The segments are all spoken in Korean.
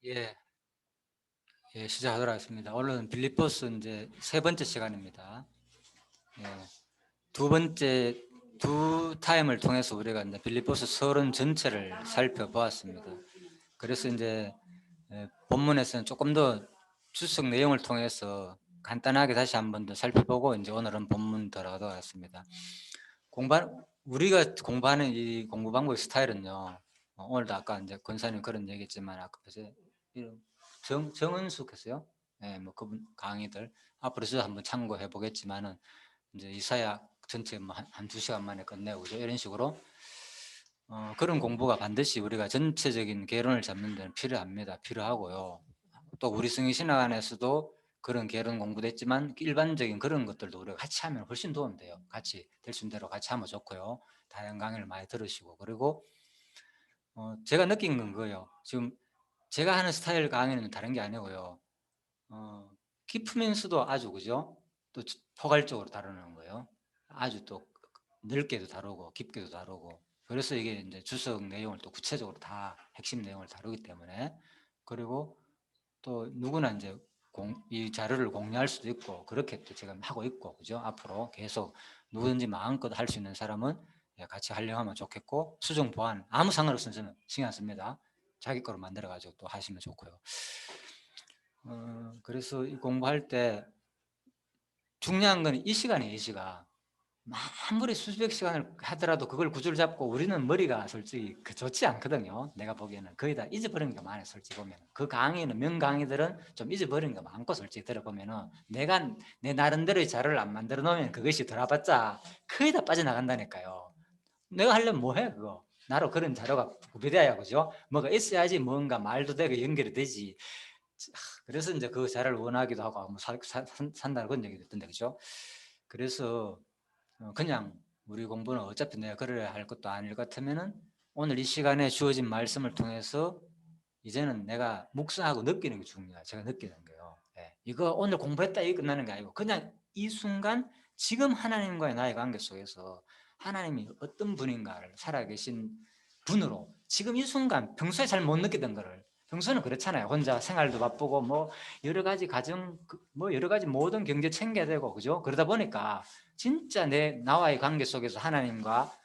예, 예, 시작하도록 하겠습니다. 오늘은 빌립보스 이제 세 번째 시간입니다. 예, 두 번째 두 타임을 통해서 우리가 이제 빌립보스 서론 전체를 살펴보았습니다. 그래서 이제 본문에서는 조금 더 주석 내용을 통해서 간단하게 다시 한번 더 살펴보고 이제 오늘은 본문 들어가도록 하겠습니다. 우리가 공부하는 이 공부 방법 스타일은요. 오늘도 아까 이제 권사님 그런 얘기했지만 아까 정은숙 했어요. 네, 뭐 그분 강의들 앞으로 저 한번 참고해 보겠지만은 이제 이사야 전체 뭐 한두 시간 만에 끝내고 그죠? 이런 식으로 그런 공부가 반드시 우리가 전체적인 개론을 잡는 데는 필요합니다. 필요하고요. 또 우리 성의신학 안에서도 그런 개론 공부도 했지만 일반적인 그런 것들도 우리가 같이 하면 훨씬 도움 돼요. 같이 될 수 있는 대로 같이 하면 좋고요. 다양한 강의를 많이 들으시고 그리고 제가 느낀 건 거예요. 지금 제가 하는 스타일 강의는 다른 게 아니고요. 깊으면서도 아주 그죠? 또 포괄적으로 다루는 거예요. 아주 또 넓게도 다루고 깊게도 다루고 그래서 이게 이제 주석 내용을 또 구체적으로 다 핵심 내용을 다루기 때문에 그리고 또 누구나 이제 이 자료를 공유할 수도 있고 그렇게 또 제가 하고 있고 그죠? 앞으로 계속 누구든지 마음껏 할 수 있는 사람은 같이 활용하면 좋겠고 수정 보완 아무 상관없으면 저는 신경 안 씁니다. 자기 거로 만들어 가지고 또 하시면 좋고요. 그래서 이 공부할 때 중요한 건 이 시간이에요. 이 시간. 아무리 수백 시간을 하더라도 그걸 구조를 잡고 우리는 머리가 솔직히 좋지 않거든요. 내가 보기에는 거의 다 잊어버리는 게 많아요. 솔직히 보면 그 강의는 명강의들은 좀 잊어버리는 게 많고 솔직히 들어보면은 내가 내 나름대로의 자료를 안 만들어 놓으면 그것이 들어봤자 거의 다 빠져나간다니까요. 내가 하려면 뭐해 그거. 나로 그런 자료가 구비돼야 그죠? 뭐가 있어야지 뭔가 말도 되고 연결이 되지. 그래서 이제 그 자료를 원하기도 하고 뭐 산다는 그런 얘기도 있던데 그죠? 그래서 그냥 우리 공부는 어차피 내가 그래야 할 것도 아닐 것 같으면은 오늘 이 시간에 주어진 말씀을 통해서 이제는 내가 묵상하고 느끼는 게 중요해요. 제가 느끼는 거예요. 예. 이거 오늘 공부했다 이게 끝나는 게 아니고 그냥 이 순간 지금 하나님과의 나의 관계 속에서 하나님이 어떤 분인가를 살아계신 분으로 지금 이 순간 평소에 잘 못 느끼던 거를 평소는 그렇잖아요. 혼자 생활도 바쁘고 뭐 여러 가지 가정 뭐 여러 가지 모든 경제 챙겨야 되고 그죠? 그러다 보니까 진짜 나와의 관계 속에서 하나님과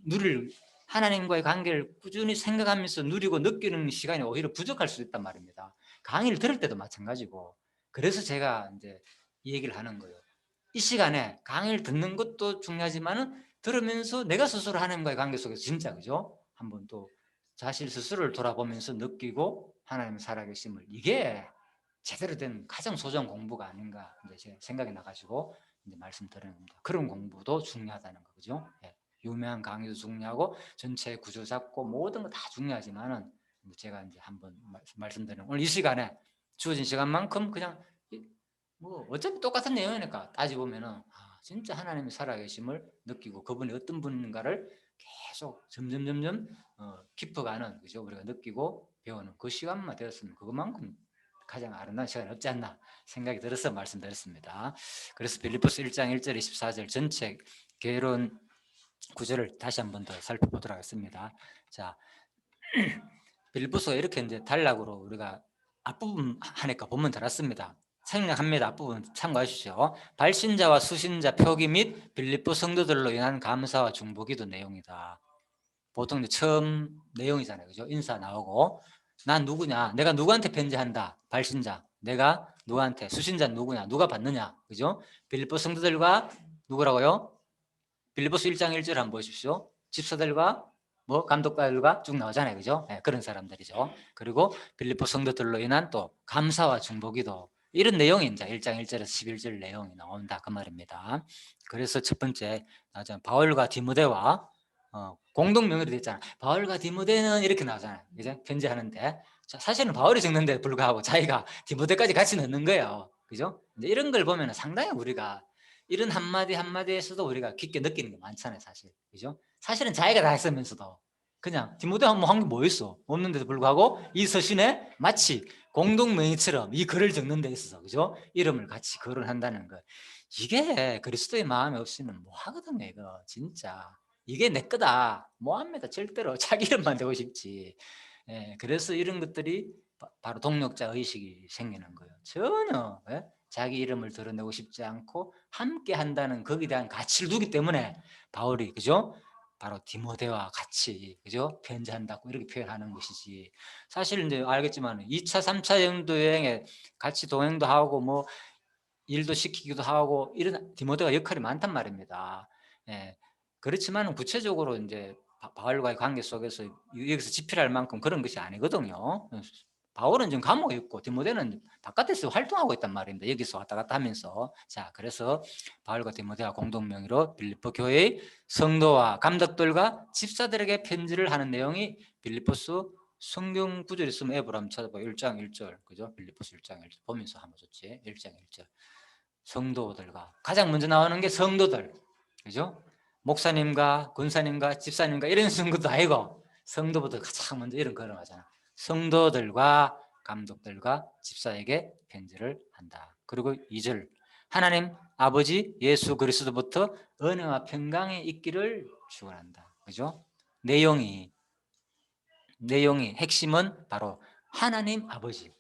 누릴 하나님과의 관계를 꾸준히 생각하면서 누리고 느끼는 시간이 오히려 부족할 수 있단 말입니다. 강의를 들을 때도 마찬가지고 그래서 제가 이제 이 얘기를 하는 거예요. 이 시간에 강의를 듣는 것도 중요하지만은 들으면서 내가 스스로 하나님과의 관계 속에서 진짜 그죠? 한번 또 자신 스스로를 돌아보면서 느끼고 하나님의 살아계심을 이게 제대로 된 가장 소중한 공부가 아닌가 이제 제 생각이 나가지고 이제 말씀드리는 겁니다. 그런 공부도 중요하다는 거죠. 예. 유명한 강의도 중요하고 전체 구조 잡고 모든 거 다 중요하지만은 제가 이제 한번 말씀드리는 오늘 이 시간에 주어진 시간만큼 그냥 뭐 어차피 똑같은 내용이니까 따지 보면은 진짜 하나님의 살아계심을 느끼고 그분이 어떤 분인가를 계속 점점 깊어가는 그죠 우리가 느끼고 배우는 그 시간만 되었으면 그것만큼 가장 아름다운 시간이 없지 않나 생각이 들어서 말씀드렸습니다. 그래서 빌립보스 1장 1절 24절 전체 개론 구절을 다시 한번 더 살펴보도록 하겠습니다. 자, 빌립보스가 이렇게 이제 단락으로 우리가 앞부분 하니까 본문 달았습니다. 생략합니다. 앞부분 참고하십시오. 발신자와 수신자 표기 및 빌립보 성도들로 인한 감사와 중보기도 내용이다. 보통 이제 처음 내용이잖아요. 그죠? 인사 나오고 난 누구냐? 내가 누구한테 편지한다. 발신자. 내가 누구한테 수신자 누구냐? 누가 받느냐? 그죠? 빌립보 성도들과 누구라고요? 빌립보스 1장 1절 한번 보십시오. 집사들과 뭐 감독관들과 쭉 나오잖아요. 그죠? 네, 그런 사람들이죠. 그리고 빌립보 성도들로 인한 또 감사와 중보기도 이런 내용이 이제 1장 1절에서 11절 내용이 나온다 그 말입니다. 그래서 첫 번째 나오잖아요. 바울과 디모데와 공동 명의로 돼 있잖아요. 바울과 디모데는 이렇게 나오잖아요. 그죠? 편지하는데 사실은 바울이 적는데 불구하고 자기가 디모데까지 같이 넣는 거예요. 그죠? 이런 걸 보면 상당히 우리가 이런 한마디 한마디에서도 우리가 깊게 느끼는 게 많잖아요. 사실 그죠? 사실은 자기가 다 했으면서도 그냥 디모데 한 게 뭐 있어? 없는데도 불구하고 이 서신에 마치 공동 명의처럼 이 글을 적는 데 있어서 그죠? 이름을 같이 거론한다는 거 이게 그리스도의 마음이 없이는 뭐 하거든요. 이거 진짜 이게 내 거다 뭐 합니다. 절대로 자기 이름만 되고 싶지 예, 그래서 이런 것들이 바로 동력자 의식이 생기는 거예요. 전혀 자기 이름을 드러내고 싶지 않고 함께 한다는 거기에 대한 가치를 두기 때문에 바울이 그죠? 바로 디모데와 같이 그죠? 편지한다고 이렇게 표현하는 것이지. 사실 이제 알겠지만 2차, 3차 영도 여행에 같이 동행도 하고 뭐 일도 시키기도 하고 이런 디모데가 역할이 많단 말입니다. 예. 그렇지만 구체적으로 이제 바울과의 관계 속에서 여기서 집필할 만큼 그런 것이 아니거든요. 바울은 지금 감옥에 있고 디모데는 바깥에서 활동하고 있단 말입니다. 여기서 왔다 갔다 하면서. 자, 그래서 바울과 디모데가 공동 명의로 빌립보 교회의 성도와 감독들과 집사들에게 편지를 하는 내용이 빌립보서 성경 구절 있으면 앱을 한번 찾아봐. 1장 1절. 그죠? 빌립보서 1장 1절 보면서 한번 좋지. 1장 1절. 성도들과 가장 먼저 나오는 게 성도들. 그죠? 목사님과 군사님과 집사님과 이런 성도도 아니고 성도부터 가장 먼저 이런 걸음하잖아. 성도들과 감독들과 집사에게 편지를 한다. 그리고 2절 하나님 아버지 예수 그리스도부터 은혜와 평강이 있기를 축원한다. 그죠? 내용이 핵심은 바로 하나님 아버지,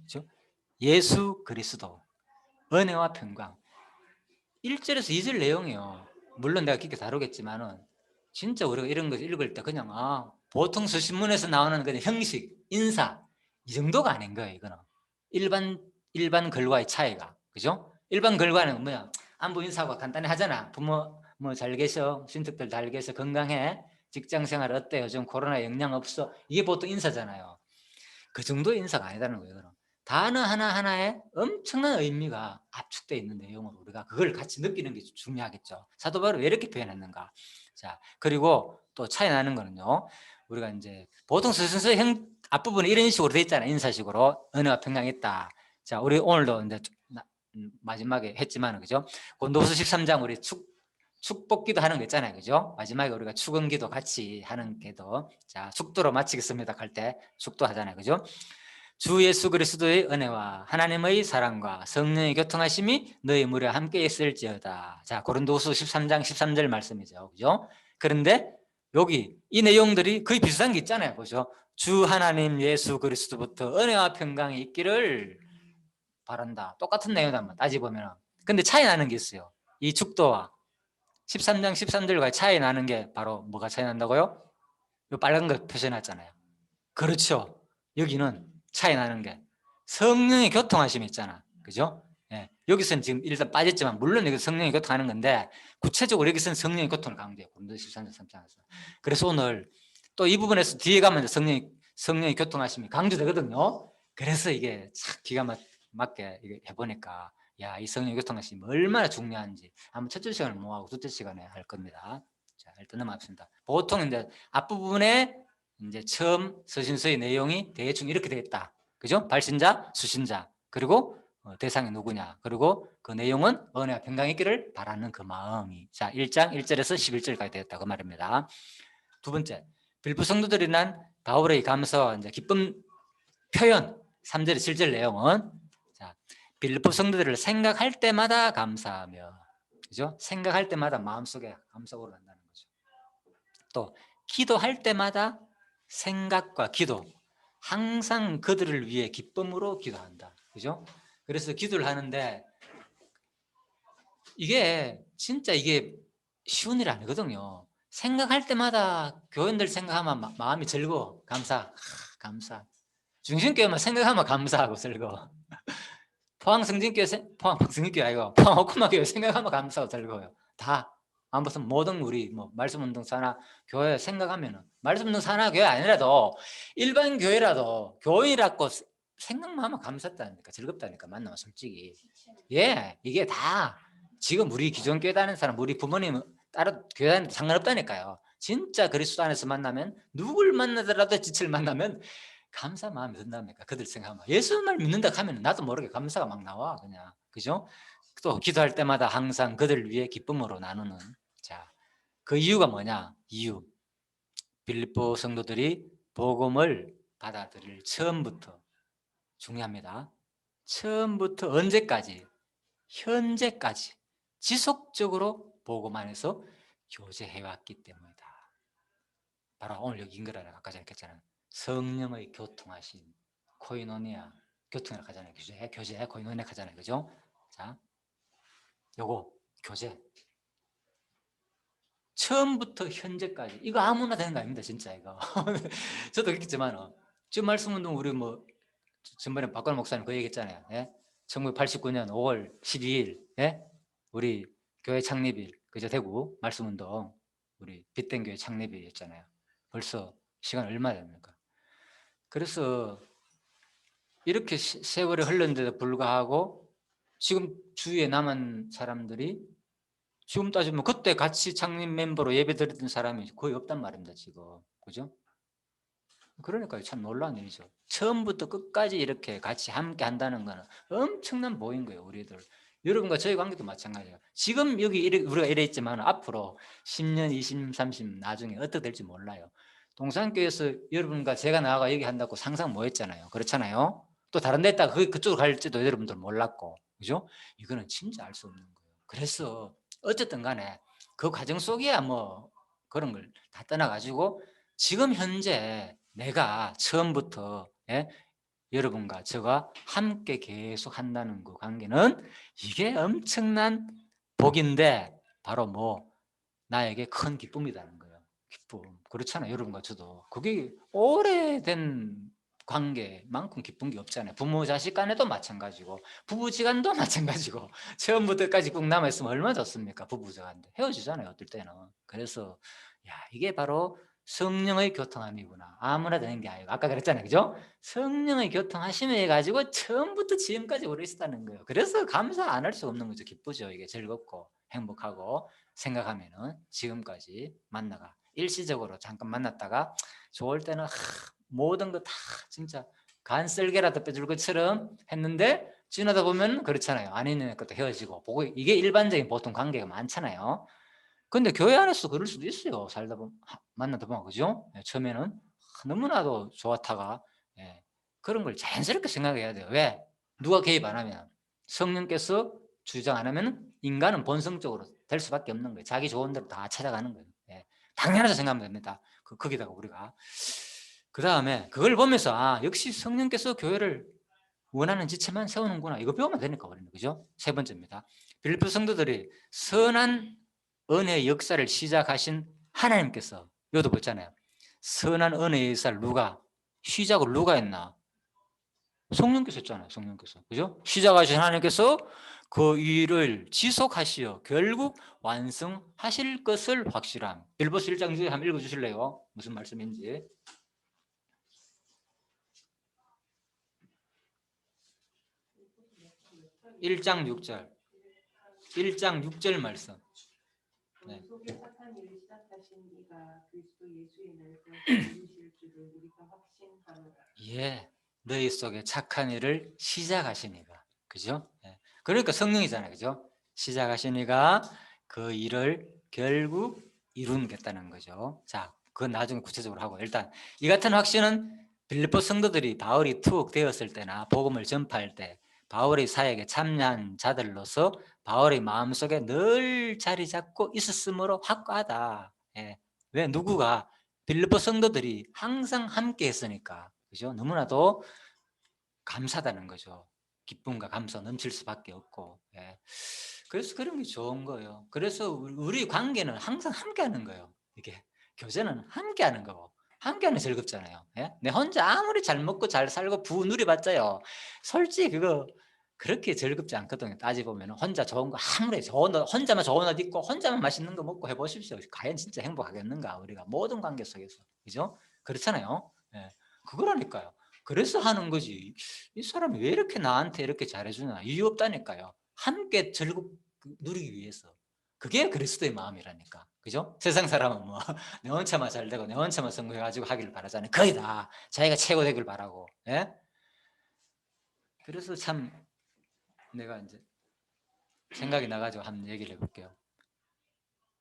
그죠? 예수 그리스도, 은혜와 평강. 1절에서 2절 내용이요. 물론 내가 깊게 다루겠지만은 진짜 우리가 이런 거 읽을 때 그냥 보통 수신문에서 나오는 그냥 형식, 인사 이 정도가 아닌 거예요. 이거는 일반 글과의 차이가, 그죠? 일반 글과는 뭐야? 안부 인사하고 간단히 하잖아. 부모 뭐 잘 계셔, 친척들 잘 계셔, 건강해, 직장생활 어때? 요즘 코로나 영향 없어? 이게 보통 인사잖아요. 그 정도의 인사가 아니다는 거예요. 그럼 단어 하나하나에 엄청난 의미가 압축되어 있는 내용으로 우리가 그걸 같이 느끼는 게 중요하겠죠. 사도 바울이 왜 이렇게 표현했는가? 자, 그리고 또 차이 나는 거는요. 우리가 이제 보통 서신서의 앞부분에 이런 식으로 돼 있잖아요. 인사식으로 은혜와 평강이 있다. 자, 우리 오늘도 이제 마지막에 했지만 그죠? 고린도후서 13장 우리 축복기도 하는 거 있잖아요. 그죠? 마지막에 우리가 축원기도 같이 하는 게도 자, 축도로 마치겠습니다. 할 때 축도 하잖아요. 그죠? 주 예수 그리스도의 은혜와 하나님의 사랑과 성령의 교통하심이 너희 무리 함께 있을지어다. 자, 고린도후서 13장 13절 말씀이죠. 그죠? 그런데 여기 이 내용들이 거의 비슷한 게 있잖아요. 보죠? 주 하나님 예수 그리스도부터 은혜와 평강이 있기를 바란다. 똑같은 내용이란 따지고 보면. 근데 차이 나는 게 있어요. 이 축도와 13장 13절과 차이 나는 게 바로 뭐가 차이 난다고요? 이 빨간 거 표시해놨잖아요. 그렇죠. 여기는 차이 나는 게 성령의 교통하심이 있잖아. 그죠? 예. 여기서는 지금 일단 빠졌지만 물론 여기 성령의 교통하는 건데 구체적으로 여기서는 성령의 교통을 강조해요. 고린도 13장 3장에서. 그래서 오늘 또 이 부분에서 뒤에 가면 성령의 교통하심이 강조되거든요. 그래서 이게 참 기가 막게 해보니까 야, 이 성령의 교통하심이 얼마나 중요한지 한번 첫째 시간을 모아고 둘째 시간에 할 겁니다. 자, 일단 넘어갑시다. 보통 이제 앞부분에 이제 처음 서신서의 내용이 대충 이렇게 되어 있다. 그죠? 발신자, 수신자, 그리고 대상이 누구냐, 그리고 그 내용은 은혜와 평강이 있기를 바라는 그 마음이. 자, 1장 1절에서 11절까지 되었다. 그 말입니다. 두 번째, 빌립보 성도들이 난 바울의 감사와 이제 기쁨 표현, 3절, 7절 내용은 자, 빌립보 성도들을 생각할 때마다 감사하며, 그죠? 생각할 때마다 마음속에 감사가 오른다는 거죠. 또 기도할 때마다 생각과 기도, 항상 그들을 위해 기쁨으로 기도한다. 그죠? 그래서 기도를 하는데 이게 진짜 이게 쉬운 일 아니거든요. 생각할 때마다 교인들 생각하면 마음이 즐거워. 감사. 중심교회만 생각하면 감사하고 즐거워. 포항성진교회 아니고 포항호쿠마교회 생각하면 감사하고 즐거워요. 다 무슨 모든 우리 뭐 말씀운동사나 교회 생각하면은 말씀운동사나 교회 아니라도 일반 교회라도 교회라고 생각만 하면 감사했다니까 즐겁다니까 맞나 솔직히. 예, 이게 다 지금 우리 기존 교회 다니는 사람 우리 부모님 따로 교회 다니는 상관없다니까요. 진짜 그리스도 안에서 만나면 누굴 만나더라도 지체를 만나면 감사 마음이 든답니까? 그들 생각하면 예수님을 믿는다 하면 나도 모르게 감사가 막 나와 그냥. 그죠? 또 기도할 때마다 항상 그들 위해 기쁨으로 나누는. 자, 그 이유가 뭐냐? 빌립보 성도들이 복음을 받아들일 처음부터 중요합니다. 처음부터 언제까지? 현재까지 지속적으로 복음 안에서 교제해왔기 때문이다. 바로 오늘 여기 인거라 아까 전에 했잖아요. 성령의 교통하심, 코이노니아, 교통이라고 하잖아요. 교제, 코이노니아 하잖아요. 그죠? 자, 요거 교제. 처음부터 현재까지 이거 아무나 되는 거 아닙니다. 진짜 이거. 저도 그랬겠지만 지금 말씀 운동 우리 뭐 전번에 박관 목사님 그 얘기했잖아요. 예? 1989년 5월 12일 예? 우리 교회 창립일 그저 대구 말씀 운동 우리 빛된 교회 창립일이었잖아요. 벌써 시간 얼마 됩니까? 그래서 이렇게 세월이 흘렀는데도 불구하고 지금 주위에 남은 사람들이 지금 따지면 그때 같이 창립 멤버로 예배드렸던 사람이 거의 없단 말입니다. 지금 그죠? 그러니까 참 놀라운 일이죠. 처음부터 끝까지 이렇게 같이 함께 한다는 거는 엄청난 보인 거예요. 우리들 여러분과 저희 관계도 마찬가지예요. 지금 여기 우리가 이래 있지만 앞으로 10년, 20년, 30년 나중에 어떻게 될지 몰라요. 동산교회에서 여러분과 제가 나와가 얘기한다고 상상 못 했잖아요. 그렇잖아요. 또 다른 데 있다가 그쪽으로 갈지도 여러분들 몰랐고 그죠? 이거는 진짜 알 수 없는 거예요. 그래서 어쨌든 간에 그 과정 속에야 뭐 그런 걸 다 떠나가지고 지금 현재 내가 처음부터 여러분과 저가 함께 계속 한다는 그 관계는 이게 엄청난 복인데 바로 뭐 나에게 큰 기쁨이라는 거예요. 기쁨. 그렇잖아요. 여러분과 저도. 그게 오래된 관계만큼 기쁜 게 없잖아요. 부모 자식 간에도 마찬가지고 부부지간도 마찬가지고 처음부터까지 꼭 남아있으면 얼마나 좋습니까? 부부지간도 헤어지잖아요. 어떨 때는. 그래서 야 이게 바로 성령의 교통함이구나. 아무나 되는 게 아니고 아까 그랬잖아요. 그죠? 성령의 교통하심에 해가지고 처음부터 지금까지 오래 있었다는 거예요. 그래서 감사 안 할 수 없는 거죠. 기쁘죠. 이게 즐겁고 행복하고 생각하면은 지금까지 만나가 일시적으로 잠깐 만났다가 좋을 때는 모든 거 다 진짜 간쓸개라도 빼줄 것처럼 했는데 지나다 보면 그렇잖아요. 안 있는 것도 헤어지고 보고 이게 일반적인 보통 관계가 많잖아요. 근데 교회 안에서 그럴 수도 있어요. 살다 보면 만나다 보면 그죠? 처음에는 너무나도 좋았다가 그런 걸 자연스럽게 생각해야 돼요. 왜? 누가 개입 안 하면 성령께서 주장 안 하면 인간은 본성적으로 될 수밖에 없는 거예요. 자기 좋은 대로 다 찾아가는 거예요. 당연하다 생각하면 됩니다. 거기다가 우리가 그 다음에 그걸 보면서 역시 성령께서 교회를 원하는 지체만 세우는구나 이거 배우면 되니까 우리는 그죠? 세 번째입니다. 빌립보 성도들이 선한 은혜의 역사를 시작하신 하나님께서 여기도 보잖아요. 선한 은혜의 역사를 시작을 누가 했나? 성령께서 했잖아요. 성령께서 그죠? 시작하신 하나님께서 그 일을 지속하시어 결국 완성하실 것을 확실함. 빌립보서 1장 6절 한번 읽어주실래요? 무슨 말씀인지. 1장 6절 1장 6절 말씀. 네. 속에 착한 일을 시작하신 이가 그리스도 예수의 날까지 이루실 줄을 우리가 확신하노라. 예, 너희 속에 착한 일을 시작하시니가, 그죠? 예. 그러니까 성령이잖아요, 그죠? 시작하시니가 그 일을 결국 이루겠다는 거죠. 자, 그건 나중에 구체적으로 하고 일단 이 같은 확신은 빌립보 성도들이 바울이 투옥되었을 때나 복음을 전파할 때 바울의 사역에 참여한 자들로서 바울의 마음속에 늘 자리 잡고 있었으므로 확고하다. 예. 왜 누구가 빌립보 성도들이 항상 함께 했으니까. 그죠? 너무나도 감사하다는 거죠. 기쁨과 감사 넘칠 수밖에 없고. 그래서 그런 게 좋은 거예요. 그래서 우리 관계는 항상 함께 하는 거예요. 이게 교제는 함께 하는 거고. 함께 하는 게 즐겁잖아요. 내 혼자 아무리 잘 먹고 잘 살고 부 누리봤자요. 솔직히 그거 그렇게 즐겁지 않거든요. 따지보면 혼자 좋은 거 아무리 혼자만 좋은 옷 입고 혼자만 맛있는 거 먹고 해보십시오. 과연 진짜 행복하겠는가 우리가 모든 관계 속에서. 그죠? 그렇잖아요. 그거라니까요. 그래서 하는 거지. 이 사람이 왜 이렇게 나한테 이렇게 잘해주나 이유 없다니까요. 함께 즐겁 누리기 위해서. 그게 그리스도의 마음이라니까. 그죠? 세상 사람은 뭐 내 혼자만 잘 되고 내 혼자만 성공해가지고 하기를 바라잖아요. 거의 다 자기가 최고 되길 바라고. 그래서 참 내가 이제 생각이 나가지고 한번 얘기를 해볼게요.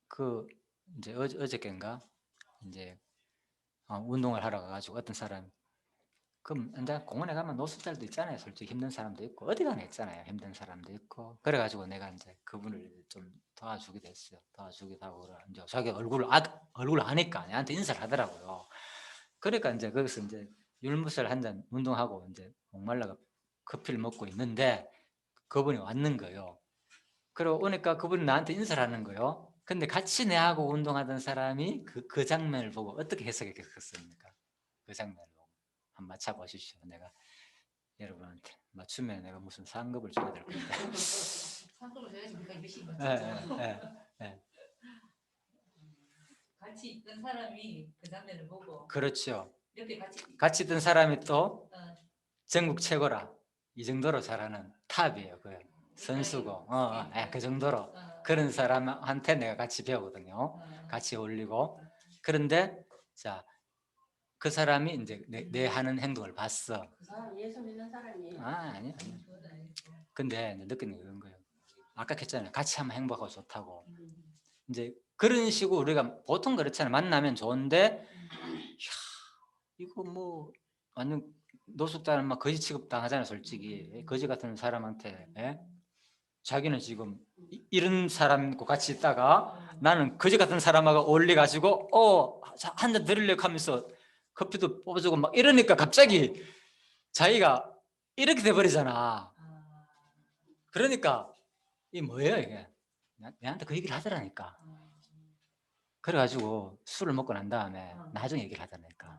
그 이제 어저께인가 이제 운동을 하러 가가지고 어떤 사람 그럼 이제 공원에 가면 노숙자들도 있잖아요. 솔직히 힘든 사람도 있고 어디 가나 있잖아요. 힘든 사람도 있고 그래가지고 내가 이제 그분을 좀 도와주기도 했어요. 도와주기도 하고 이제 자기 얼굴을 아니까 내한테 인사를 하더라고요. 그러니까 이제 거기서 이제 율무살 한 잔 운동하고 이제 목말라가 커피를 먹고 있는데 그분이 왔는 거예요. 그러고 오니까 그분이 나한테 인사를 하는 거예요. 근데 같이 내하고 운동하던 사람이 그 장면을 보고 어떻게 해석했겠습니까? 그 장면을 보고 한번 맞춰보십시오. 내가 여러분한테 맞추면 내가 무슨 상급을 줘야 될 건데. 상금을 줘야지 우리가 열심히 예, 맞추죠. 예, 예. 같이 있던 사람이 그 장면을 보고 그렇죠. 옆에 같이 있던 사람이 또 어, 전국 최고라 이 정도로 잘하는 탑이에요. 그 선수고 그 정도로 그런 사람한테 내가 같이 배우거든요. 같이 어울리고. 그런데 자, 그 사람이 이제 내 하는 행동을 봤어. 그 사람 예수 믿는 사람이에요. 아니야. 근데 이제 느끼는 게 그런 거예요. 아까 했잖아요. 같이 하면 행복하고 좋다고. 이제 그런 식으로 우리가 보통 그렇잖아요. 만나면 좋은데 이야, 이거 뭐 완전 노숙자는 막 거지 취급 당하잖아요. 솔직히 거지 같은 사람한테 자기는 지금 이런 사람과 같이 있다가 나는 거지 같은 사람하고 어울려 가지고 한 잔 드리려고 하면서 커피도 뽑아주고 막 이러니까 갑자기 자기가 이렇게 돼버리잖아. 그러니까 이 뭐예요 이게? 내한테 그 얘기를 하더라니까. 그래가지고 술을 먹고 난 다음에 나중에 얘기를 하더라니까.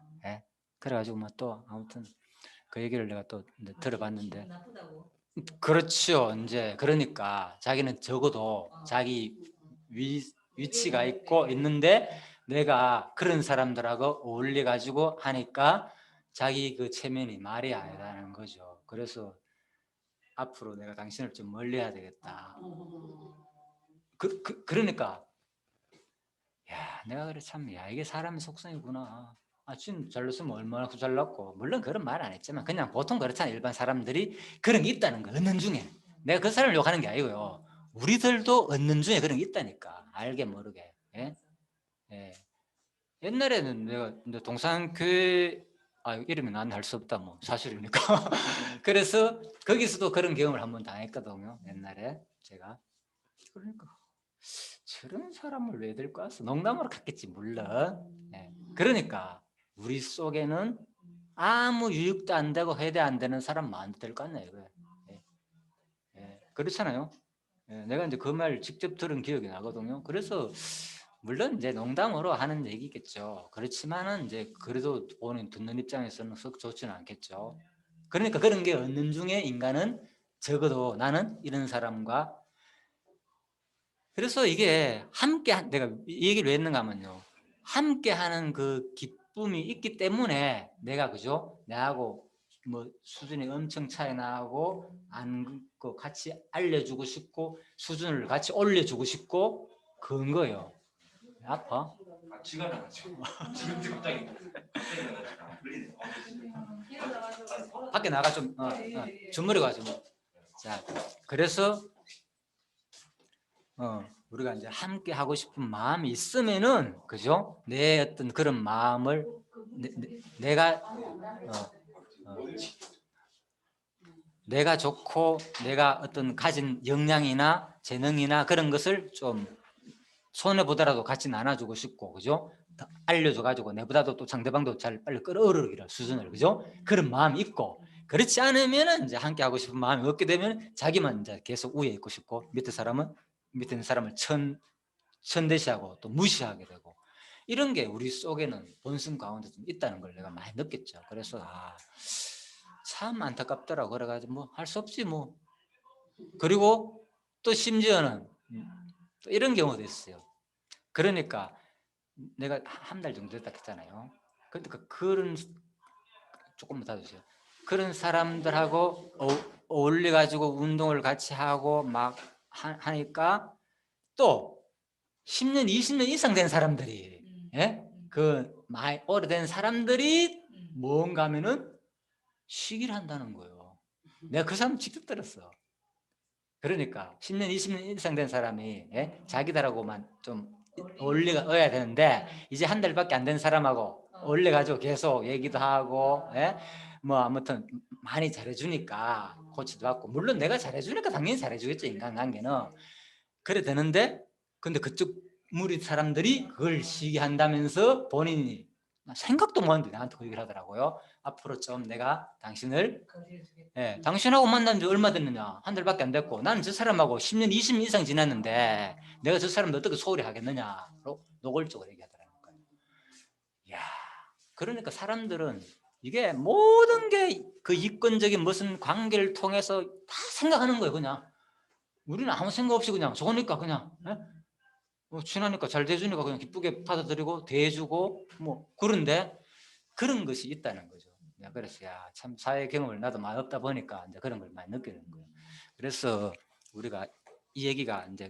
그래가지고 뭐 또 아무튼 그 얘기를 내가 또 들어봤는데 기분 나쁘다고. 그렇죠. 이제 그러니까 자기는 적어도 자기 위치가 있고 있는데 내가 그런 사람들하고 어울려 가지고 하니까 자기 그 체면이 말이 아니라는 거죠. 그래서 앞으로 내가 당신을 좀 멀리해야 되겠다. 그러니까 야, 내가 그래 참, 야 이게 사람의 속성이구나. 지금 잘났으면 얼마나 잘났고 물론 그런 말 안 했지만 그냥 보통 그렇잖아. 일반 사람들이 그런 게 있다는 거 얻는 중에. 내가 그 사람을 욕하는 게 아니고요. 우리들도 얻는 중에 그런 게 있다니까. 알게 모르게. 예. 옛날에는 내가 이제 동산교회 이름이 난 할 수 없다 뭐 사실이니까. 그래서 거기서도 그런 경험을 한번 당했거든요. 옛날에 제가. 그러니까 저런 사람을 왜 데리고 왔어? 농담으로 갔겠지 물론. 그러니까 우리 속에는 아무 유익도 안 되고 회대 안 되는 사람 많이 될 것 같네요. 그렇잖아요. 내가 이제 그 말 직접 들은 기억이 나거든요. 그래서 물론 이제 농담으로 하는 얘기겠죠. 그렇지만은 이제 그래도 보는 듣는 입장에서는 썩 좋지는 않겠죠. 그러니까 그런 게 얻는 중에 인간은 적어도 나는 이런 사람과 그래서 이게 함께 내가 이 얘기를 왜 했는가 하면요. 함께 하는 그 기쁨이 있기 때문에 내가 그죠? 내하고 뭐 수준이 엄청 차이 나고 그 같이 알려주고 싶고 수준을 같이 올려주고 싶고 그런 거예요. 아파? 지가 나가지고 지금 갑자기 밖에 나가 좀 주무르고 가지고. 자, 그래서 우리가 이제 함께 하고 싶은 마음이 있으면은 그죠? 내 어떤 그런 마음을 내가 좋고 내가 어떤 가진 역량이나 재능이나 그런 것을 좀 손해 보더라도 같이 나눠주고 싶고 그죠? 알려줘 가지고 내보다도 또 상대방도 잘 빨리 끌어오르기를 수준을 그죠? 그런 마음이 있고 그렇지 않으면은 이제 함께 하고 싶은 마음이 없게 되면 자기만 이제 계속 위에 있고 싶고 밑에 있는 사람을 천대시하고 또 무시하게 되고 이런 게 우리 속에는 본성 가운데 좀 있다는 걸 내가 많이 느꼈죠. 그래서 참 안타깝더라고. 그래가지고 뭐 할 수 없지 뭐. 그리고 또 심지어는 또 이런 경우도 있어요. 그러니까 내가 한 달 정도 됐다 했잖아요. 그러니까 그런 조금만 더 주세요. 그런 사람들하고 어울려 가지고 운동을 같이 하고 막 하니까 또 10년, 20년 이상 된 사람들이 그 많이 오래된 사람들이 뭔가 하면은 시기를 한다는 거예요. 내가 그 사람 직접 들었어. 그러니까 10년, 20년 이상 된 사람이 자기들하고만 좀 어울려야 되는데 이제 한 달밖에 안 된 사람하고 어울려가지고 계속 얘기도 하고 뭐 아무튼 많이 잘해주니까 코치도 받고 물론 내가 잘해주니까 당연히 잘해주겠죠. 인간관계는 그래 되는데 근데 그쪽 무리 사람들이 그걸 시기한다면서 본인이 나 생각도 못했는데 나한테 그 얘기를 하더라고요. 앞으로 좀 내가 당신을 거리를 두겠다. 예, 당신하고 만난 지 얼마 됐느냐? 한 달밖에 안 됐고 나는 저 사람하고 10년, 20년 이상 지났는데 내가 저 사람도 어떻게 소홀히 하겠느냐로 노골적으로 얘기하더라는 거예요. 이야, 그러니까 사람들은 이게 모든 게 그 이권적인 무슨 관계를 통해서 다 생각하는 거예요. 그냥 우리는 아무 생각 없이 그냥 좋으니까 그냥 예? 친하니까 잘 대해주니까 그냥 기쁘게 받아들이고 대해주고 뭐 그런데 그런 것이 있다는 거죠. 그래서 야, 참 사회 경험을 나도 많이 없다 보니까 이제 그런 걸 많이 느끼는 거예요. 그래서 우리가 이 얘기가 이제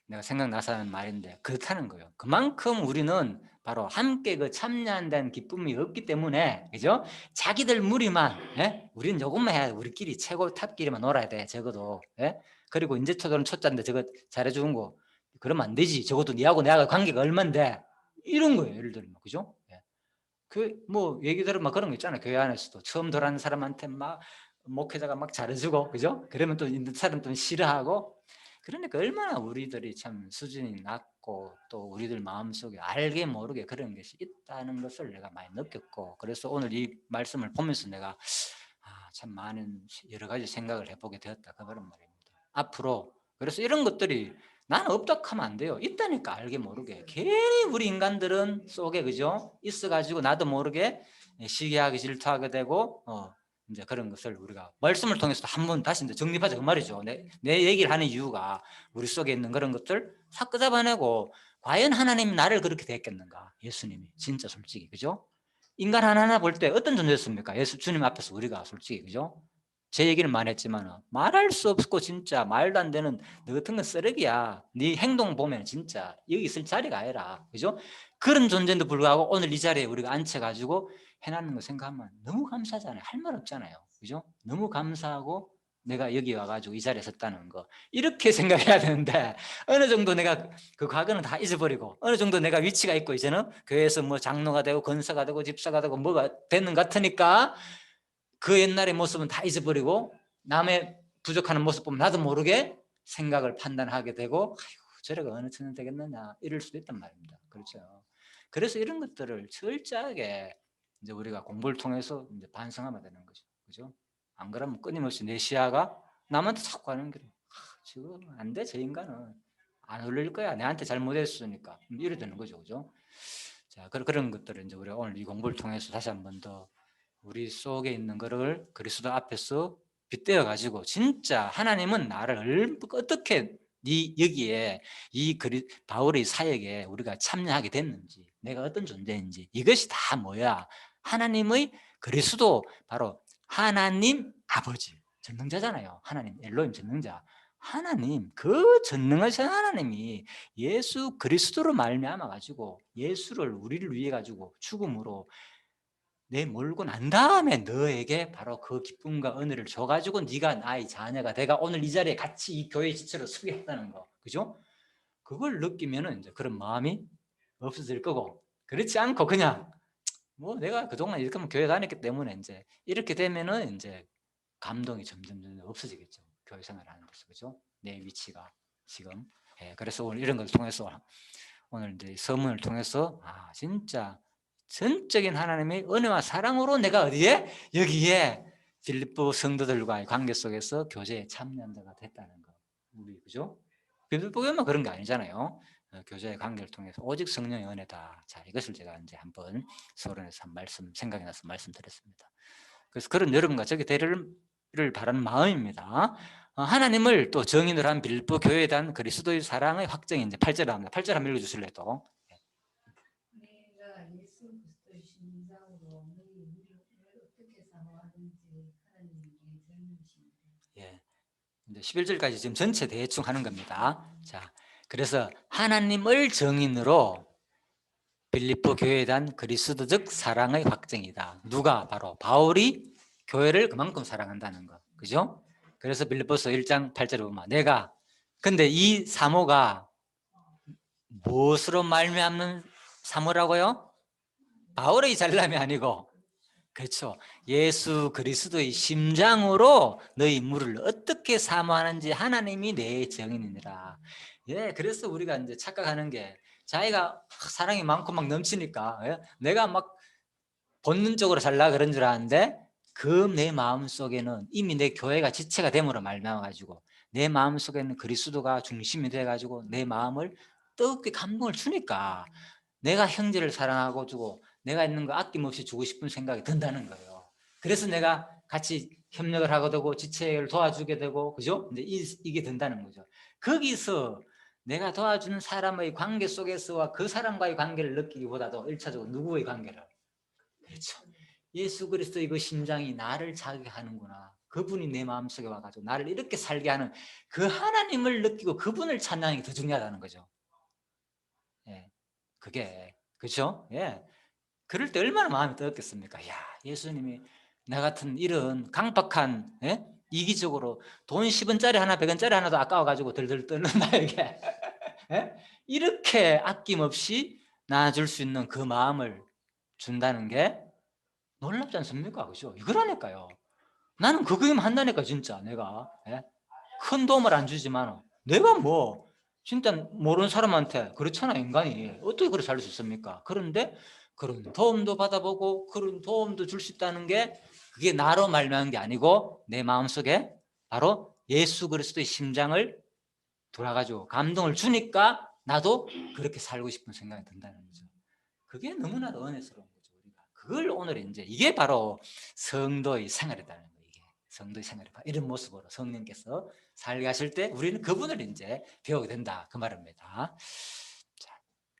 내가 생각나서 하는 말인데 그렇다는 거예요. 그만큼 우리는 바로 함께 그 참여한다는 기쁨이 없기 때문에, 그죠? 자기들 무리만, 예? 우리는 요것만 해야 돼. 우리끼리 최고 탑끼리만 놀아야 돼. 적어도, 예? 그리고 이제 초도는 초짜인데 저거 잘해주는 거 그러면 안 되지. 적어도 니하고 내하고 관계가 얼만데 이런 거예요. 예를 들면, 그죠? 예. 그 뭐 얘기 들으면 그런 거 있잖아요. 교회 안에서도 처음 들어가는 사람한테 막 목회자가 막 잘해주고, 그죠? 그러면 또 있는 사람 또 싫어하고. 그러니까 얼마나 우리들이 참 수준이 낮고 또 우리들 마음속에 알게 모르게 그런 것이 있다는 것을 내가 많이 느꼈고, 그래서 오늘 이 말씀을 보면서 내가 참 많은 여러 가지 생각을 해보게 되었다, 그런 말입니다. 앞으로 그래서 이런 것들이 나는 없다 하면 안 돼요. 있다니까 알게 모르게. 괜히 우리 인간들은 속에, 그죠? 있어가지고 나도 모르게 시기하게 질투하게 되고 이제 그런 것을 우리가 말씀을 통해서 한번 다시 이제 정립하자 그 말이죠. 내 얘기를 하는 이유가 우리 속에 있는 그런 것들 싹 끄잡아내고, 과연 하나님이 나를 그렇게 대했겠는가? 예수님이 진짜 솔직히, 그죠? 인간 하나하나 볼 때 어떤 존재였습니까? 예수 주님 앞에서 우리가 솔직히, 그죠? 제 얘기는 많이 했지만 말할 수 없고 진짜 말도 안 되는 너 같은 건 쓰레기야. 네 행동 보면 진짜 여기 있을 자리가 아니라, 그죠? 그런 존재인데 불구하고 오늘 이 자리에 우리가 앉혀가지고 해놨는 거 생각하면 너무 감사하잖아요. 할 말 없잖아요, 그죠? 너무 감사하고 내가 여기 와가지고 이 자리에 섰다는 거 이렇게 생각해야 되는데, 어느 정도 내가 그 과거는 다 잊어버리고 어느 정도 내가 위치가 있고 이제는 교회에서 뭐 장로가 되고 권사가 되고 집사가 되고 뭐가 되는 것 같으니까 그 옛날의 모습은 다 잊어버리고 남의 부족하는 모습 보면 나도 모르게 생각을 판단하게 되고, 아이고 저래가 어느 층은 되겠느냐 이럴 수도 있단 말입니다. 그렇죠. 그래서 이런 것들을 철저하게 이제 우리가 공부를 통해서 이제 반성하면 되는 거죠. 그죠? 안 그러면 끊임없이 내 시야가 남한테 자꾸 하는 거예요. 지금 안 돼, 저 인간은 안 어울릴 거야. 내한테 잘못했으니까 이래 되는 거죠, 그죠? 자, 그런 것들을 이제 우리가 오늘 이 공부를 통해서 다시 한 번 더 우리 속에 있는 거를 그리스도 앞에서 빗대어 가지고 진짜 하나님은 나를 어떻게 여기에 이 바울의 사역에 우리가 참여하게 됐는지, 내가 어떤 존재인지, 이것이 다 뭐야? 하나님의 그리스도, 바로 하나님 아버지 전능자잖아요. 하나님 엘로힘 전능자, 하나님 그 전능하신 하나님이 예수 그리스도로 말미암아 가지고 예수를 우리를 위해 가지고 죽음으로 내 몰고 난 다음에 너에게 바로 그 기쁨과 은혜를 줘가지고 네가 나의 자녀가 내가 오늘 이 자리에 같이 이 교회 지체로 서게 했다는 거, 그죠? 그걸 느끼면은 이제 그런 마음이 없어질 거고, 그렇지 않고 그냥 뭐 내가 그동안 이렇게 하면 교회 다녔기 때문에 이제 이렇게 되면은 이제 감동이 점점 없어지겠죠. 교회 생활하는 데서, 그죠? 내 위치가 지금. 그래서 오늘 이런 걸 통해서 오늘 이제 서문을 통해서 진짜 전적인 하나님의 은혜와 사랑으로 내가 어디에? 여기에 빌립보 성도들과의 관계 속에서 교제에 참여한 자가 됐다는 거. 우리, 그죠? 빌립보에만 그런 게 아니잖아요. 교제의 관계를 통해서 오직 성령의 은혜다. 자, 이것을 제가 이제 한번 서론에서 한 말씀 생각이 나서 말씀드렸습니다. 그래서 그런 여러분과 저기 되리를 바라는 마음입니다. 하나님을 또 정인을 한 빌립보 교회에 대한 그리스도의 사랑의 확정이 이제 8절을 합니다. 8절 한번 읽어주실래요 또? 내가 예수 그리스도의 심장으로 너희 우리를 어떻게 사모하든지 하나님께 전능하십니다. 예, 이제 11절까지 지금 전체 대충 하는 겁니다. 자, 그래서 하나님을 정인으로 빌립보 교회에 대한 그리스도적 사랑의 확정이다. 누가? 바로 바울이 교회를 그만큼 사랑한다는 거, 그죠? 그래서 빌립보서 1장 8절에 보면 내가, 근데 이 사모가 무엇으로 말미암는 사모라고요? 바울의 잘남이 아니고, 그렇죠, 예수 그리스도의 심장으로 너희 물을 어떻게 사모하는지 하나님이 내 정인이니라. 예, 그래서 우리가 이제 착각하는 게 자기가 사랑이 많고 막 넘치니까 내가 막 본능적으로 살라 그런 줄 아는데 그 내 마음 속에는 이미 내 교회가 지체가 됨으로 말미암아 가지고 내 마음 속에는 그리스도가 중심이 돼 가지고 내 마음을 뜨겁게 감동을 주니까 내가 형제를 사랑하고 주고 내가 있는 거 아낌없이 주고 싶은 생각이 든다는 거예요. 그래서 내가 같이 협력을 하게 되고 지체를 도와주게 되고, 그죠? 이제 이게 된다는 거죠. 거기서 내가 도와주는 사람의 관계 속에서와 그 사람과의 관계를 느끼기보다도 1차적으로 누구의 관계를, 그렇죠, 예수 그리스도의 그 심장이 나를 자극하는구나, 그분이 내 마음속에 와가지고 나를 이렇게 살게 하는 그 하나님을 느끼고 그분을 찬양하는 게 더 중요하다는 거죠. 예, 그게, 그렇죠? 예, 그럴 때 얼마나 마음이 뜨겁겠습니까? 야, 예수님이 나 같은 이런 강박한, 이기적으로 돈 10원짜리 하나 100원짜리 하나도 아까워가지고 들들 떠는 나에게 이렇게 아낌없이 나눠줄 수 있는 그 마음을 준다는 게 놀랍지 않습니까? 그죠? 이거라니까요. 나는 그거면 한다니까 진짜. 내가 큰 도움을 안 주지만 내가 뭐 진짜 모르는 사람한테, 그렇잖아, 인간이 어떻게 그렇게 살 수 있습니까? 그런데 그런 도움도 받아보고 그런 도움도 줄 수 있다는 게 그게 나로 말미암은 게 아니고 내 마음속에 바로 예수 그리스도의 심장을 돌아가지고 감동을 주니까 나도 그렇게 살고 싶은 생각이 든다는 거죠. 그게 너무나도 은혜스러운 거죠. 우리가 그걸 오늘 이제 이게 바로 성도의 생활이라는 거예요. 이게 성도의 생활이 이런 모습으로 성령께서 살게 하실 때 우리는 그분을 이제 배우게 된다, 그 말입니다.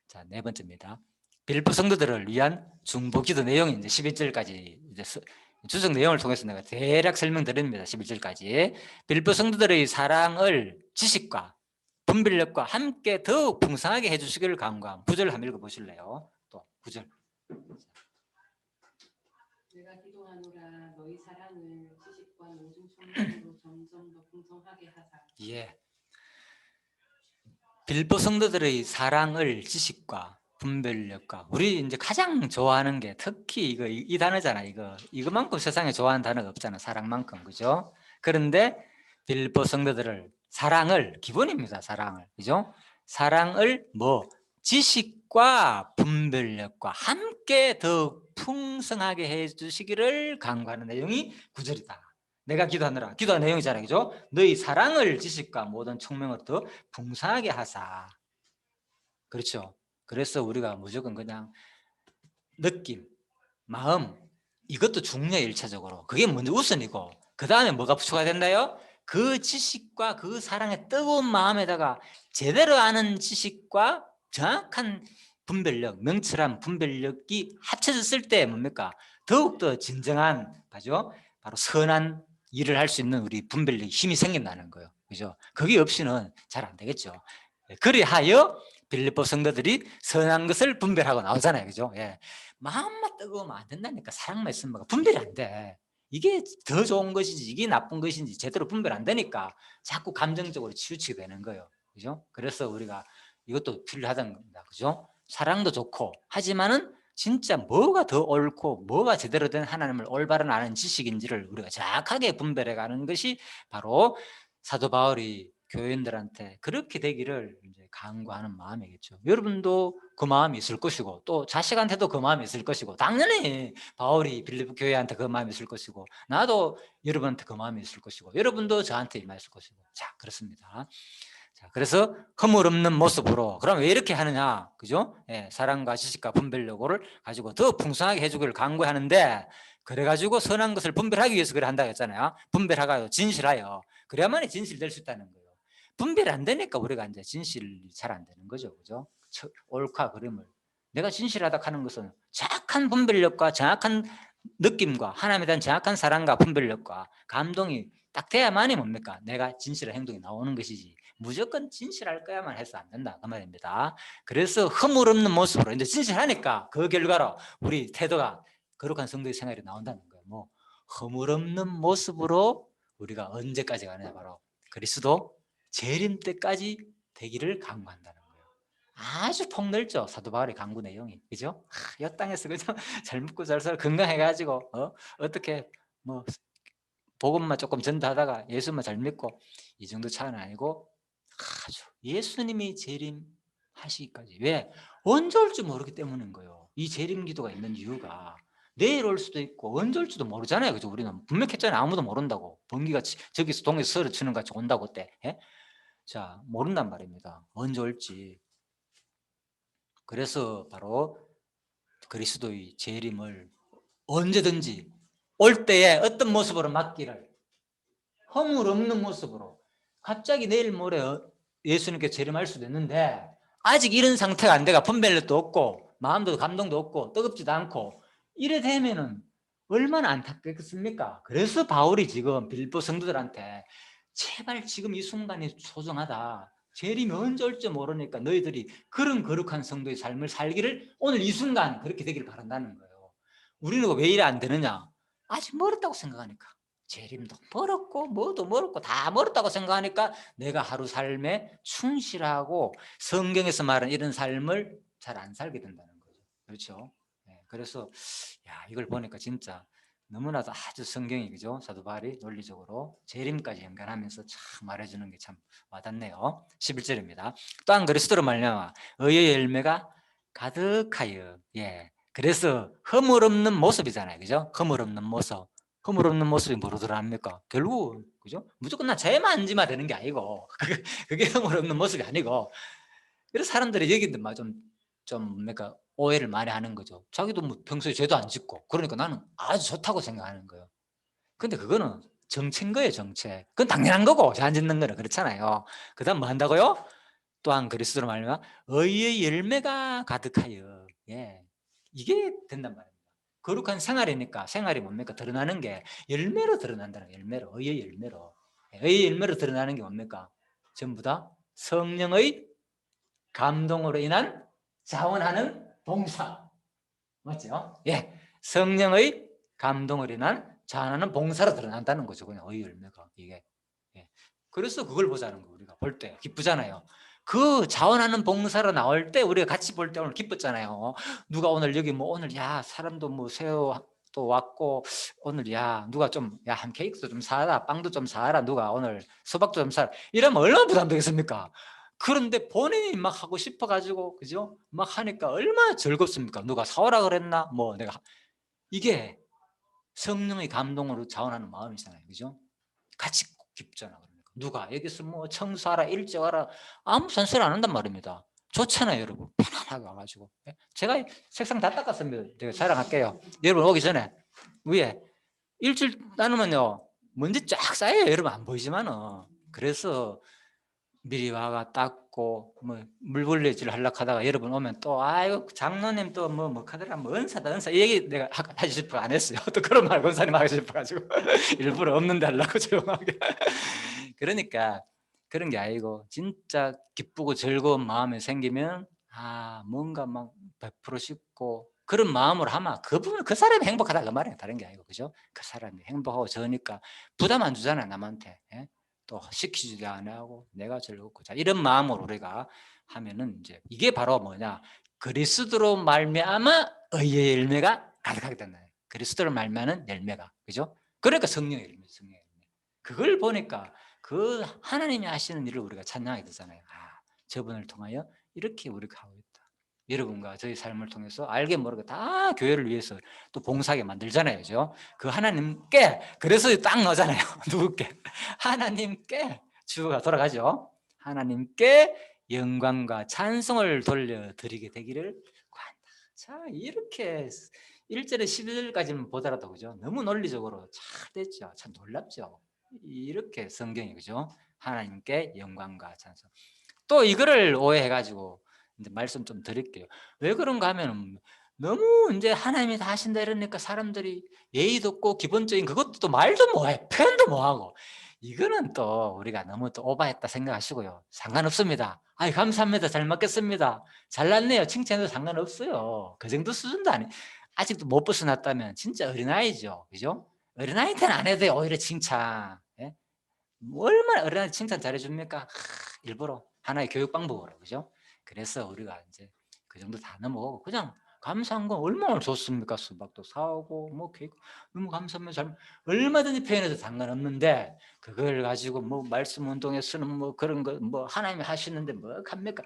자, 네 번째입니다. 빌립보 성도들을 위한 중보기도 내용이 이제 11절까지 이제 주석 내용을 통해서 내가 대략 설명드립니다. 11절까지. 빌립보 성도들의 사랑을 지식과 분별력과 함께 더욱 풍성하게 해주시기를 간구함. 9절 한번 읽어보실래요? 또 9절. 내가 기도하노라 너희 사랑을 지식과 모든 총명으로 점점 더 풍성하게 하사. 예. 빌립보 성도들의 사랑을 지식과 분별력과, 우리 이제 가장 좋아하는 게 특히 이 단어잖아. 이거만큼 세상에 좋아하는 단어가 없잖아. 사랑만큼, 그죠? 그런데 빌립보 성도들을 사랑을, 기본입니다. 사랑을, 그죠? 사랑을 뭐 지식과 분별력과 함께 더욱 풍성하게 해주시기를 간구하는 내용이 9절이다. 내가 기도하느라, 기도한 내용이잖아요, 그죠? 너희 사랑을 지식과 모든 총명으로 더 풍성하게 하사. 그렇죠? 그래서 우리가 무조건 그냥 느낌, 마음, 이것도 중요해. 1차적으로 그게 먼저 우선이고, 그 다음에 뭐가 부초가 된다요? 그 지식과 그 사랑의 뜨거운 마음에다가 제대로 아는 지식과 정확한 분별력, 명철한 분별력이 합쳐졌을 때 뭡니까? 더욱더 진정한, 바로 선한 일을 할 수 있는 우리 분별력, 힘이 생긴다는 거예요. 그죠? 그게 없이는 잘 안 되겠죠. 그리하여 빌립보 성도들이 선한 것을 분별하고 나오잖아요. 그죠? 예. 마음만 뜨거우면 안 된다니까. 사랑만 있으면 분별이 안 돼. 이게 더 좋은 것인지 이게 나쁜 것인지 제대로 분별 안 되니까 자꾸 감정적으로 치우치게 되는 거예요. 그죠? 그래서 우리가 이것도 필요하다는 겁니다. 그죠? 사랑도 좋고, 하지만은 진짜 뭐가 더 옳고 뭐가 제대로 된 하나님을 올바른 아는 지식인지를 우리가 정확하게 분별해 가는 것이 바로 사도 바울이 교인들한테 그렇게 되기를 이제 간구하는 마음이겠죠. 여러분도 그 마음이 있을 것이고, 또 자식한테도 그 마음이 있을 것이고, 당연히 바울이 빌립보 교회한테 그 마음이 있을 것이고, 나도 여러분한테 그 마음이 있을 것이고, 여러분도 저한테 임하실 것이고. 자, 그렇습니다. 자, 그래서 허물 없는 모습으로, 그럼 왜 이렇게 하느냐, 그죠? 예, 사랑과 지식과 분별력을 가지고 더 풍성하게 해주기를 간구하는데, 그래가지고 선한 것을 분별하기 위해서 그래 한다고 했잖아요. 분별하고 진실하여, 그래야만이 진실될 수 있다는 거예요. 분별이 안 되니까 우리가 이제 진실이 잘 안 되는 거죠, 그죠? 옳고 그름을, 내가 진실하다 하는 것은 정확한 분별력과 정확한 느낌과 하나님에 대한 정확한 사랑과 분별력과 감동이 딱 돼야만이 뭡니까? 내가 진실한 행동이 나오는 것이지, 무조건 진실할 거야만 해서 안 된다, 그 말입니다. 그래서 허물 없는 모습으로 이제 진실하니까 그 결과로 우리 태도가 거룩한 성도의 생활이 나온다는 거예요. 뭐 허물 없는 모습으로 우리가 언제까지 가느냐, 바로 그리스도 재림 때까지 되기를 간구한다는 거예요. 아주 폭넓죠, 사도 바울의 간구 내용이, 그죠? 이 땅에서 그죠? 잘 먹고 잘 살아 건강해가지고 어떻게 뭐 복음만 조금 전도하다가 예수만 잘 믿고 이 정도 차이는 아니고, 아주 예수님이 재림하실 하시기까지. 왜? 언제 올지 모르기 때문인 거예요. 이 재림 기도가 있는 이유가 내일 올 수도 있고 언제 올지도 모르잖아요. 그죠? 우리는 분명히 했잖아요. 아무도 모른다고. 번개가 저기서 동에서 서로 치는 같이 온다고 때. 예? 자, 모른단 말입니다. 언제 올지. 그래서 바로 그리스도의 재림을 언제든지 올 때에 어떤 모습으로 맞기를, 허물 없는 모습으로. 갑자기 내일 모레 예수님께 재림할 수도 있는데 아직 이런 상태가 안 돼가 분별력도 없고 마음도 감동도 없고 뜨겁지도 않고 이래 되면은 얼마나 안타깝겠습니까? 그래서 바울이 지금 빌립보 성도들한테 제발 지금 이 순간이 소중하다. 재림이 언제 올지 모르니까 너희들이 그런 거룩한 성도의 삶을 살기를 오늘 이 순간 그렇게 되기를 바란다는 거예요. 우리는 왜 이래 안 되느냐? 아직 멀었다고 생각하니까. 재림도 멀었고 뭐도 멀었고 다 멀었다고 생각하니까 내가 하루 삶에 충실하고 성경에서 말하는 이런 삶을 잘 안 살게 된다는 거죠. 그렇죠? 네, 그래서 이걸 보니까 진짜 너무나도 아주 성경이, 그죠? 사도 바울이 논리적으로 재림까지 연관하면서 참 말해주는 게 참 와닿네요. 11절입니다. 또한 그리스도로 말미암아 의의 열매가 가득하여. 그래서 허물 없는 모습이잖아요. 그죠? 허물 없는 모습. 허물 없는 모습이 뭐로 드러납니까? 결국, 그죠? 무조건 나 죄만 안 지면 되는 게 아니고, 그게 허물 없는 모습이 아니고. 그래서 사람들이 여기도 뭡니까? 오해를 많이 하는 거죠. 자기도 뭐 평소에 죄도 안 짓고, 그러니까 나는 아주 좋다고 생각하는 거예요. 근데 그거는 정체인 거예요, 정체. 그건 당연한 거고, 죄 안 짓는 거는 그렇잖아요. 그 다음 뭐 한다고요? 또한 그리스도로 말미암아 의의 열매가 가득하여. 이게 된단 말입니다. 거룩한 생활이니까 생활이 뭡니까? 드러나는 게 열매로 드러난다는 거예요. 열매로, 의의 열매로. 의의 열매로 드러나는 게 뭡니까? 전부 다 성령의 감동으로 인한 자원하는 봉사. 맞죠? 성령의 감동으로 인한 자원하는 봉사로 드러난다는 거죠. 그냥 의의 열매가 이게. 그래서 그걸 보자는 거. 우리가 볼 때 기쁘잖아요. 그 자원하는 봉사로 나올 때 우리가 같이 볼 때 오늘 기뻤잖아요. 누가 오늘 여기 뭐 오늘 사람도 뭐 새우 또 왔고 오늘 누가 좀 한 케이크도 좀 사라, 빵도 좀 사라, 누가 오늘 수박도 좀 사라, 이러면 얼마나 부담되겠습니까? 그런데 본인이 막 하고 싶어 가지고, 그죠? 막 하니까 얼마나 즐겁습니까? 누가 사오라 그랬나? 뭐 내가 이게 성령의 감동으로 자원하는 마음이잖아요. 그죠? 같이 기쁘잖아. 누가 여기서 뭐 청소하라, 일찍 와라, 아무 잔소리 안 한단 말입니다. 좋잖아요, 여러분. 편안하게 와가지고. 제가 색상 다 닦았습니다. 제가 자랑할게요. 여러분 오기 전에 위에 일주일 나누면요 먼지 쫙 쌓여요. 여러분 안 보이지만은. 그래서 미리 와가 닦고 뭐 물걸레질 하려고 하다가 여러분 오면 또 아이고 장로님 또 뭐 하더라, 뭐 은사다 이 얘기 내가 하지 싶어 안 했어요. 또 그런 말 권사님 하고 싶어가지고 일부러 없는데 하려고 조용하게. 그러니까 그런 게 아니고 진짜 기쁘고 즐거운 마음이 생기면 뭔가 막 100% 싶고 그런 마음으로 하면 그 사람이 행복하다 그 말이에요. 다른 게 아니고, 그죠? 그 사람이 행복하고 저니까 부담 안 주잖아요, 남한테. 또 시키지도 안 하고 내가 즐겁고. 자, 이런 마음으로 우리가 하면은 이제 이게 바로 뭐냐? 그리스도로 말미암아 의의 열매가 가득하게 된다. 그리스도로 말미암은 열매가, 그죠? 그러니까 성령의 열매, 성령의 열매. 그걸 보니까 그 하나님이 하시는 일을 우리가 찬양하게 되잖아요. 저분을 통하여 이렇게 우리가 하고 있다. 여러분과 저희 삶을 통해서 알게 모르게 다 교회를 위해서 또 봉사하게 만들잖아요. 그죠? 그 하나님께, 그래서 딱 넣잖아요. 누구께? 하나님께 주가 돌아가죠. 하나님께 영광과 찬송을 돌려드리게 되기를 구한다. 자, 이렇게 1절에 11절까지는 보더라도, 그죠? 너무 논리적으로 잘 됐죠. 참 놀랍죠. 이렇게 성경이, 그죠? 하나님께 영광과 찬송. 또 이거를 오해해가지고 이제 말씀 좀 드릴게요. 왜 그런가 하면 너무 이제 하나님이 다 하신다 이러니까 사람들이 예의도 없고 기본적인 그것도 또 말도 뭐해, 표현도 뭐하고, 이거는 또 우리가 너무 또 오버했다 생각하시고요. 상관없습니다. 감사합니다. 잘 먹겠습니다. 잘났네요. 칭찬해도 상관없어요. 그 정도 수준도 아니. 아직도 못 벗어났다면 진짜 어린아이죠. 그죠? 어린아이한테는 안 해도 돼요. 오히려 칭찬. 얼마나 어린아이 칭찬 잘해줍니까? 일부러 하나의 교육 방법으로, 그죠? 그래서 우리가 이제 그 정도 다 넘어가고 그냥 감사한 건 얼마나 좋습니까? 수박도 사오고 뭐 케이크 너무 감사합니다. 얼마든지 표현해도 상관없는데 그걸 가지고 뭐 말씀 운동에 쓰는 뭐 그런 거 뭐 하나님이 하시는데 뭐 합니까?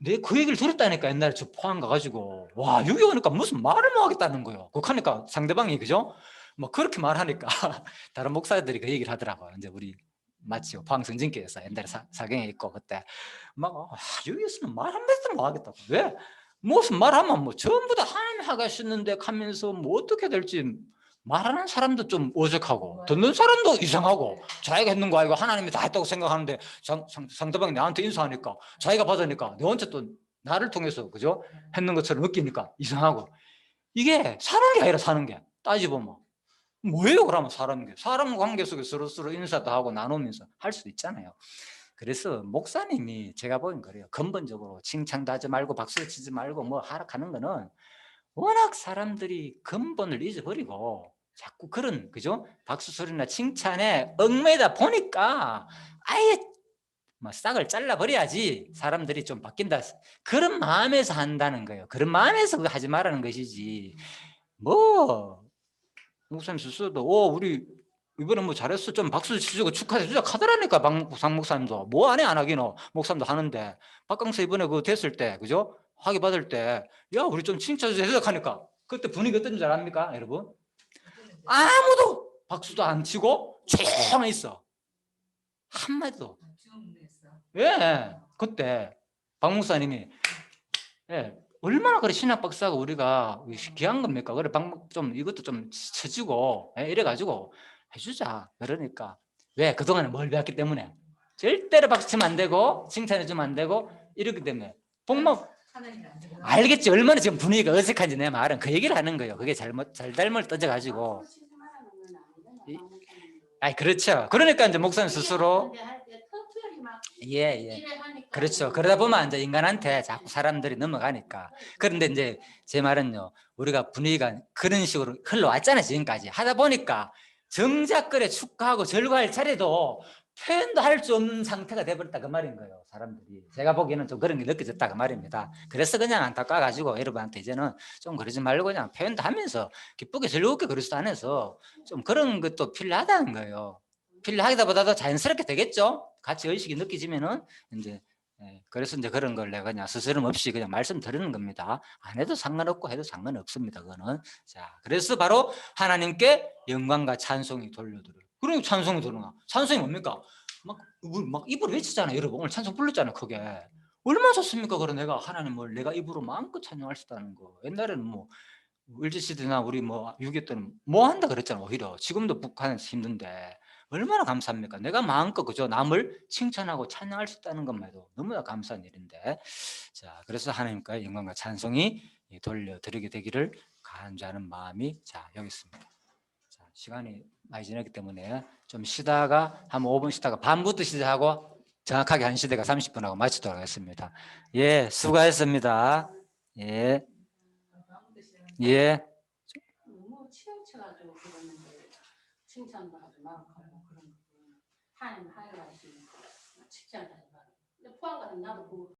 내 그 얘기를 들었다니까. 옛날에 저 포항 가가지고 와 여기 오니까 무슨 말을 못 하겠다는 거예요. 그러니까 상대방이 그죠? 뭐 그렇게 말하니까 다른 목사들이 그 얘기를 하더라고요. 이제 우리 마치 포항 성진교회에서 옛날에 사경에 있고 그때 막 여기서는 말 한마디도 못 하겠다고. 왜? 무슨 말하면 뭐 전부 다 하나님 하겠는데 하면서 뭐 어떻게 될지 말하는 사람도 좀 어색하고 듣는 사람도 이상하고 자기가 했는 거 아니고 하나님이 다 했다고 생각하는데 상대방이 나한테 인사하니까 자기가 받으니까 너한테 또 나를 통해서 그죠? 했는 것처럼 느끼니까 이상하고 이게 사는 게 아니라 사는 게 따지보면 뭐예요 그러면 사는 게 사람 관계 속에 서로 인사도 하고 나누면서 할 수 있잖아요. 그래서 목사님이 제가 보기엔 그래요. 근본적으로 칭찬도 하지 말고 박수 치지 말고 뭐 하락하는 거는 워낙 사람들이 근본을 잊어버리고 자꾸 그런 그죠? 박수 소리나 칭찬에 얽매이다 보니까 아예 뭐 싹을 잘라버려야지 사람들이 좀 바뀐다. 그런 마음에서 한다는 거예요. 그런 마음에서 하지 말라는 것이지. 뭐 목사님 스스로도 우리 이번에 뭐 잘했어 좀 박수 치주고 축하해 주자 하더라니까. 상 목사님도 뭐 안 해 안 하기는 목사님도 하는데 박강서 이번에 그 됐을 때 그죠? 학위 받을 때 야 우리 좀 칭찬해 주자 하니까 그때 분위기 어떤지 줄 압니까 여러분? 아무도 박수도 안 치고 조용히 있어. 한마디도. 예, 그때 박 목사님이 예, 얼마나 그래 신학 박사가 우리가 귀한 겁니까? 그래 좀 이것도 좀 쳐주고 이래가지고 해주자. 그러니까 왜 그동안에 뭘 배웠기 때문에 절대로 박수 치면 안 되고 칭찬해 주면 안 되고 이렇기 때문에 복목 알겠지. 얼마나 지금 분위기가 어색한지. 내 말은 그 얘기를 하는 거예요. 그게 잘잘못 떠져가지고. 그렇죠. 그러니까 이제 목사님 스스로 예. 그렇죠. 그러다 보면 이제 인간한테 자꾸 사람들이 넘어가니까. 그런데 이제 제 말은요, 우리가 분위기가 그런 식으로 흘러왔잖아요, 지금까지. 하다 보니까 정작 그래 축하하고 절거할 차례도 표현도 할 수 없는 상태가 돼버렸다 그 말인 거예요, 사람들이. 제가 보기에는 좀 그런 게 느껴졌다 그 말입니다. 그래서 그냥 안타까워가지고 여러분한테 이제는 좀 그러지 말고 그냥 표현도 하면서 기쁘게 즐겁게 그리스도 안에서 좀 그런 것도 필요하다는 거예요. 필요하기보다도 자연스럽게 되겠죠. 같이 의식이 느껴지면은 이제 그래서 이제 그런 걸 내가 그냥 스스럼 없이 그냥 말씀드리는 겁니다. 안 해도 상관없고 해도 상관없습니다. 그거는. 자, 그래서 바로 하나님께 영광과 찬송이 돌려드려요. 그러니까 찬송이 돌려나. 찬송이 뭡니까? 막 입으로 외치잖아요. 여러분 오늘 찬송 불렀잖아요. 크게. 얼마나 좋습니까? 그래 내가 하나님을 내가 입으로 마음껏 찬양할 수 있다는 거. 옛날에는 뭐 일제시대나 우리 뭐 6.25 때는 뭐 한다 그랬잖아요. 오히려 지금도 북한에서 힘든데 얼마나 감사합니까? 내가 마음껏 그죠? 남을 칭찬하고 찬양할 수 있다는 것만 해도 너무나 감사한 일인데. 자, 그래서 하나님께 영광과 찬송이 돌려드리게 되기를 간절하는 마음이 여기 있습니다. 자, 시간이 많이 지났기 때문에 좀 쉬다가 한 5분 쉬다가 반부터 시작하고 정확하게 1시대가 30분하고 마치도록 하겠습니다. 예, 수고하셨습니다. 예. 예. 너무 치우쳐가지고 그러는데 칭찬도 하지 말고 그런 거 하나님 하여가지고 칭찬도 하지 말고. 근데 포항 가서 나도 그